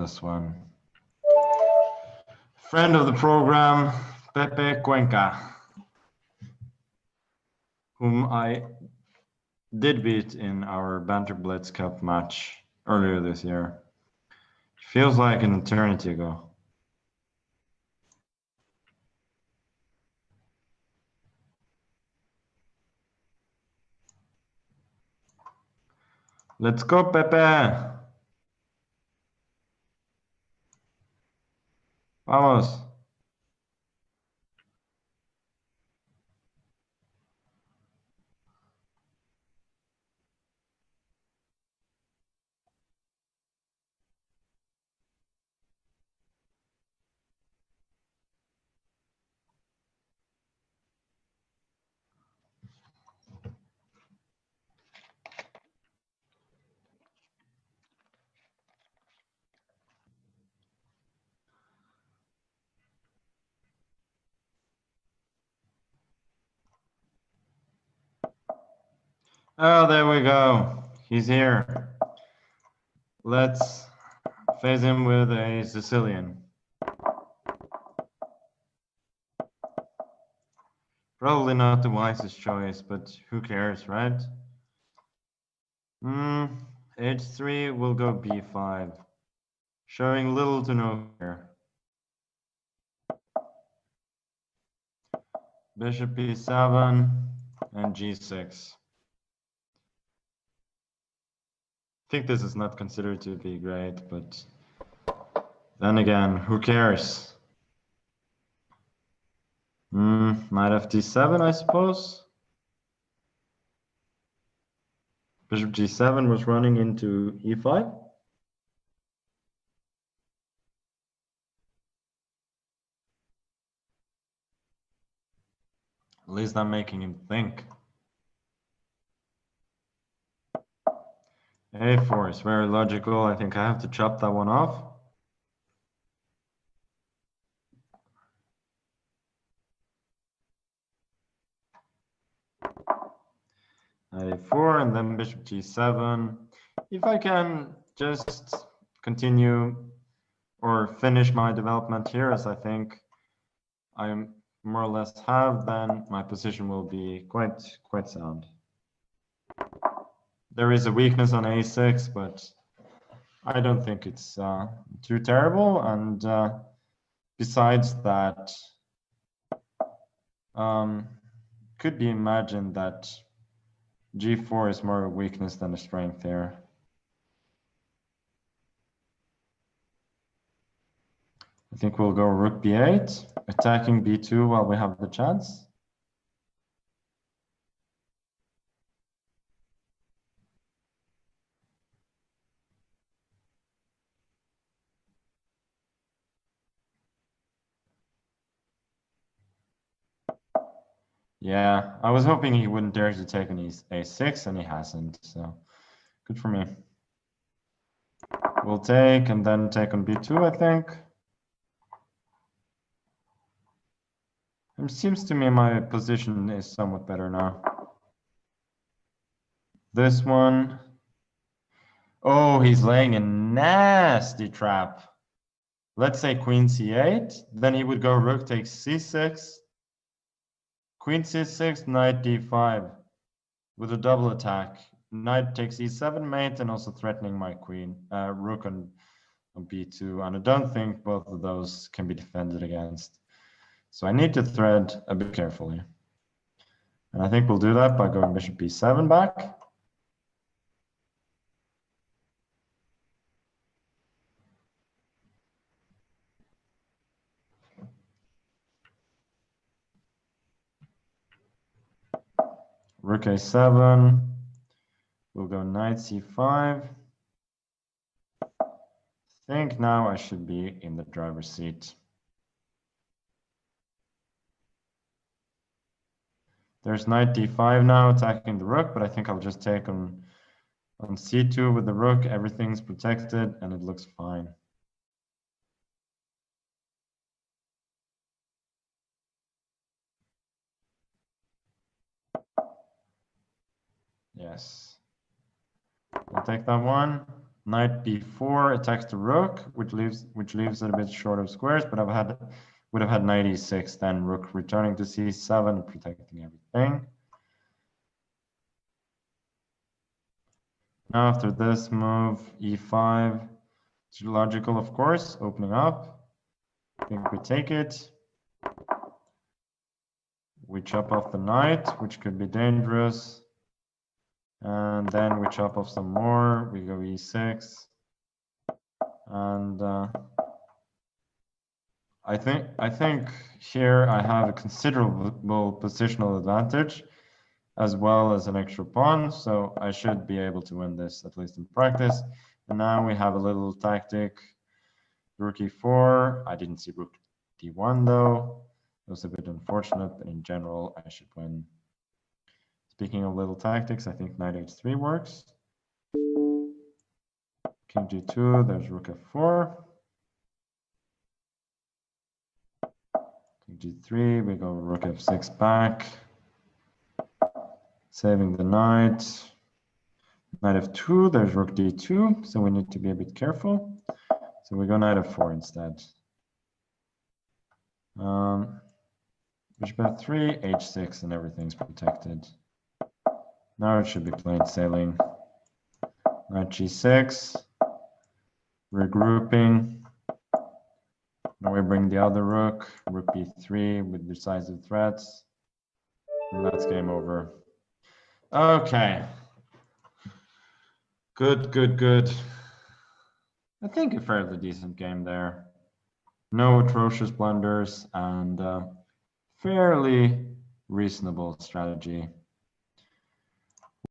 This one. Friend of the program, Pepe Cuenca, whom I did beat in our Banter Blitz Cup match earlier this year. Feels like an eternity ago. Let's go, Pepe. Vamos. Oh, there we go. He's here. Let's face him with a Sicilian. Probably not the wisest choice, but who cares, right? H3 will go B5, showing little to no care. Bishop E7 and G6. I think this is not considered to be great, but then again, who cares? Knight FD7, I suppose. Bishop G7 was running into E5. At least I'm making him think. A4 is very logical. I think I have to chop that one off. Knight A4 and then Bishop G7. If I can just continue or finish my development here, as I think I more or less have, then my position will be quite sound. There is a weakness on A6, but I don't think it's too terrible. And besides that, could be imagined that G4 is more a weakness than a strength here. I think we'll go Rook B8, attacking B2 while we have the chance. Yeah, I was hoping he wouldn't dare to take an A6, and he hasn't, so good for me. We'll take and then take on B2, I think. It seems to me my position is somewhat better now. This one. Oh, he's laying a nasty trap. Let's say Queen C8, then he would go Rook takes C6, Queen C6, Knight D5 with a double attack. Knight takes E7 mate and also threatening my queen, Rook on B2, and I don't think both of those can be defended against. So I need to thread a bit carefully. And I think we'll do that by going Bishop B7 back. Rook A7. We'll go Knight C5. I think now I should be in the driver's seat. There's Knight D5 now attacking the Rook, but I think I'll just take on C2 with the Rook. Everything's protected and it looks fine. Yes. I'll take that one. knight b4 attacks the rook, which leaves it a bit short of squares, but would have had knight e6, then rook returning to c7, protecting everything. Now after this move, e5, it's logical, of course, opening up. I think we take it. We chop off the knight, which could be dangerous. And then we chop off some more. We go e6. And I think here I have a considerable positional advantage, as well as an extra pawn, so I should be able to win this, at least in practice. And now we have a little tactic. Rook e4. I didn't see rook d1 though. It was a bit unfortunate, but in general, I should win. Speaking of little tactics, I think knight h3 works. King g2, there's rook f4. King g3, we go rook f6 back. Saving the knight. Knight f2, there's rook d2, so we need to be a bit careful. So we go knight f4 instead. Bishop f3, h6, and everything's protected. Now it should be plain sailing. Knight g6, regrouping. Now we bring the other rook, rook b3 with decisive threats. And that's game over. Okay. Good. I think a fairly decent game there. No atrocious blunders and fairly reasonable strategy.